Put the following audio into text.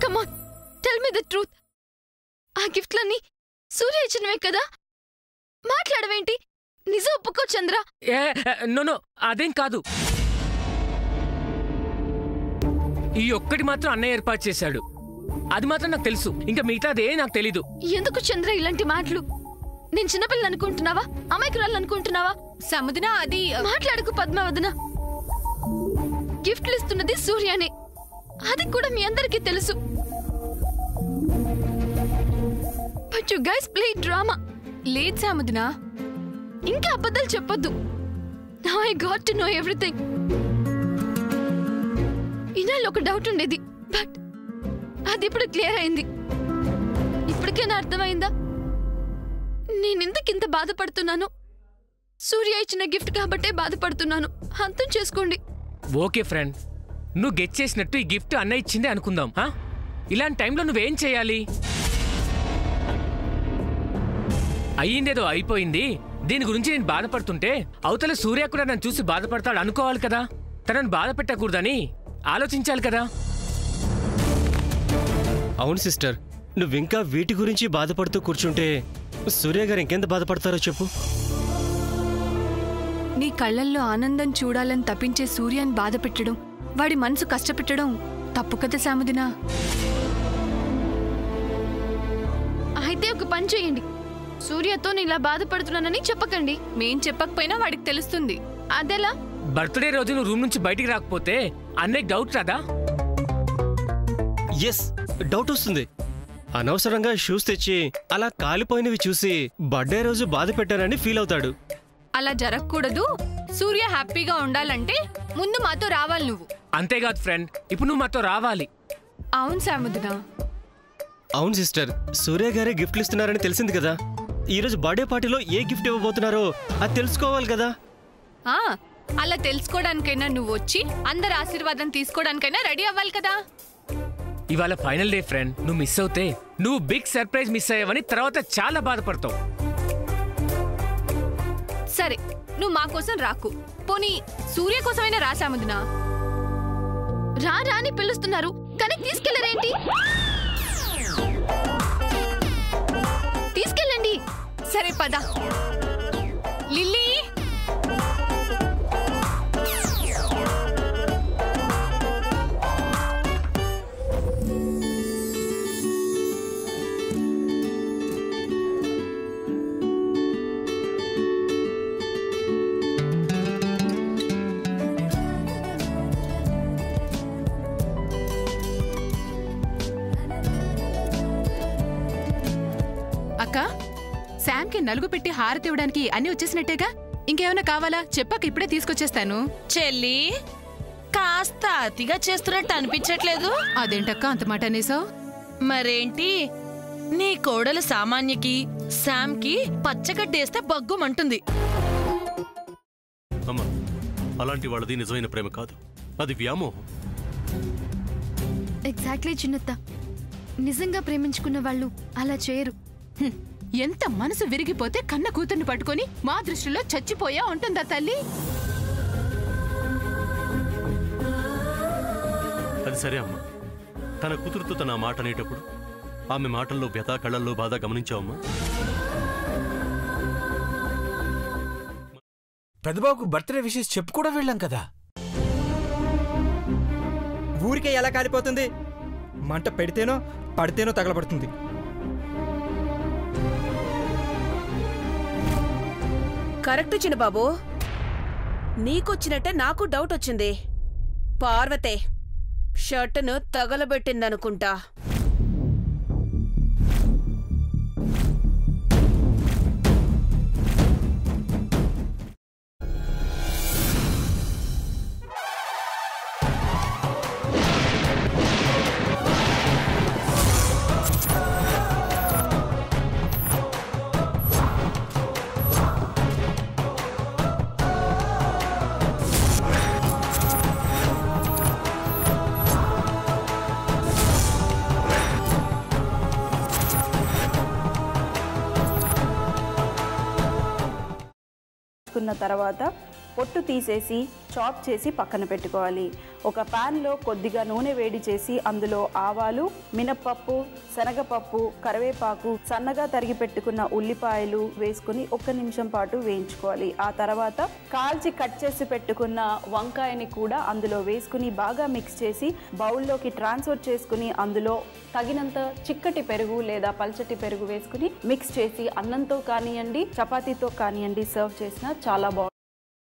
Come on, tell me the truth. ఆ గిఫ్ట్లన్నీ సూర్య ఇచ్చినవే కదా? మాట్లాడవేంటి? నిజం ఒప్పుకో చంద్ర. నో, అదేం కాదు. ఈ ఒక్కటి మాత్రం అన్నయ్య ఏర్పాటు చేశాడు. అది మాత్రం నాకు తెలుసు. ఇంకా మిగతాదే నాకు తెలీదు. ఎందుకు చంద్ర ఇలాంటి మాటలు? నేను చిన్నపిల్లలు అనుకుంటున్నావా? అమాయకురాలు అనుకుంటున్నావా? సముద్ర, అది మాట్లాడకు పద్మావదన. గిఫ్ట్లు ఇస్తున్నది సూర్యనే. అది కూడా మీ అందరికీ తెలుసు. But you guys play drama. లేదు సముద్ర, ఇంకా అబద్ధాలు చెప్పొద్దు. Now I got to know everything. ఇన్నాళ్ళు ఒక డౌట్ ఉండేది, బట్ అది ఇప్పుడు క్లియర్ అయింది. ఇప్పటికైనా అర్థమైందా నేనెందుకింత బాధపడుతున్నాను? సూర్య ఇచ్చిన గిఫ్ట్ కాబట్టే బాధపడుతున్నాను. అర్థం చేసుకోండి. ఓకే ఫ్రెండ్, నువ్వు గెట్ చేసినట్టు ఈ గిఫ్ట్ అన్నయ్య ఇచ్చిందే అనుకుందాం. ఇలాంటి టైంలో నువ్వేం చేయాలి? అయ్యిందేదో అయిపోయింది. దీని గురించి నేను బాధపడుతుంటే అవతల సూర్య కూడా నన్ను చూసి బాధపడతాడు అనుకోవాలి కదా. తనను బాధ పెట్టకూడదని ఆలోచించాలి కదా. అవును సిస్టర్, నువ్వింకా వీటి గురించి బాధపడుతూ కూర్చుంటే సూర్య గారు ఇంకెంత బాధపడతారో చెప్పు. నీ కళ్ళల్లో ఆనందం చూడాలని తప్పించే సూర్యాన్ని బాధ పెట్టడం, వాడి మనసు కష్టపెట్టడం తప్పు కదా సముద్ర. అయితే ఒక పని చేయండి, సూర్యతో నేను ఇలా బాధపడుతున్నానని చెప్పకండి. మేం చెప్పకపోయినా వాడికి తెలుస్తుంది. అదెలా? బర్త్డే రోజు నువ్వు రూమ్ నుంచి బయటికి రాకపోతే అన్నయ్య డౌట్ రాదా? ఎస్, డౌట్ వస్తుంది. అనవసరంగా షూస్ తెచ్చి అలా కాలిపోయినవి చూసి బర్త్డే రోజు బాధ పెట్టానని ఫీల్ అవుతాడు. అలా జరగకూడదు. సూర్య హ్యాపీగా ఉండాలంటే ముందు మాతో రావాలి నువ్వు. అంతేకాదు ఫ్రెండ్, ఇప్పుడు నువ్వు మాతో రావాలి. అవును సముద్ర. అవును సిస్టర్, సూర్య గారే గిఫ్ట్లు ఇస్తున్నారని తెలిసింది కదా. ఈరోజు బర్త్డే పార్టీలో ఏ గిఫ్ట్ ఇవ్వబోతున్నారో అది తెలుసుకోవాలి కదా. అలా తెలుసుకోవడానికైనా నువ్వు వచ్చి అందరి ఆశీర్వాదం తీసుకోవడానికైనా రెడీ అవ్వాలి కదా. ఇవాళ ఫైనల్ డే ఫ్రెండ్. నువ్వు మిస్ అవుతే నువ్వు బిగ్ సర్ప్రైజ్ మిస్ అయ్యావని తర్వాత చాలా బాధపడతావు. సరే, నువ్వు మా కోసం రాకు, పోనీ సూర్య కోసమైనా రా సముద్ర. రా అని పిలుస్తున్నారు కానీ తీసుకెళ్లరేంటి? తీసుకెళ్ళండి. సరే పద. లిల్లీ, అక్క, శామ్కి నలుగు పెట్టి హారతి ఇవ్వడానికి అన్ని వచ్చేసినట్టేగా? ఇంకేమైనా కావాలా చెప్పాక ఇప్పుడే తీసుకొచ్చేస్తాను. చెల్లి, కాస్త అతిగా చేస్తున్నట్టు అనిపించట్లేదు? అదేంటక్క అంత మాట అనేసావు? మరేంటి, నీ కోడలు సామాన్యకి శామ్కి పచ్చగడ్డేస్తే బగ్గుమంటుంది. అమ్మా, అలాంటి వాళ్ళది నిజమైన ప్రేమ కాదు, అది వ్యామోహం. ఎగ్జాక్ట్లీ చిన్నత్త. నిజంగా ప్రేమించుకున్న వాళ్ళు అలా చేయరు. ఎంత మనసు విరిగిపోతే కన్న కూతుర్ని పట్టుకొని మా దృష్టిలో చచ్చిపోయా ఉంటుందా తల్లి? అది సరే అమ్మా, తన కూతురుతో తన మాట అనేటప్పుడు ఆమె మాటల్లో వ్యథ, కళ్ళల్లో బాధ గమనించావమ్మా? పెద్దబాబుకు బర్త్డే విషెస్ చెప్పు కూడా వెళ్ళాం కదా. ఊరికే ఎలా కాలిపోతుంది? మంట పెడితేనో పడితేనో తగలబడుతుంది. కరెక్ట్ చిన్నబాబు, నీకొచ్చినట్టే నాకు డౌట్ వచ్చింది. పార్వతే షర్టును తగలబెట్టిందనుకుంటా. తర్వాత పొట్టు తీసేసి చాప్ చేసి పక్కన పెట్టుకోవాలి. ఒక ప్యాన్లో కొద్దిగా నూనె వేడి చేసి అందులో ఆవాలు, మినప్పప్పు, శనగపప్పు, కరివేపాకు, సన్నగా తరిగి పెట్టుకున్న ఉల్లిపాయలు వేసుకుని 1 నిమిషం పాటు వేయించుకోవాలి. ఆ తర్వాత కాల్చి కట్ చేసి పెట్టుకున్న వంకాయని కూడా అందులో వేసుకుని బాగా మిక్స్ చేసి బౌల్లోకి ట్రాన్స్ఫర్ చేసుకుని అందులో తగినంత చిక్కటి పెరుగు లేదా పల్చటి పెరుగు వేసుకుని మిక్స్ చేసి అన్నంతో కానివ్వండి, చపాతీతో కానివ్వండి సర్వ్ చేసినా చాలా బాగుంటుంది.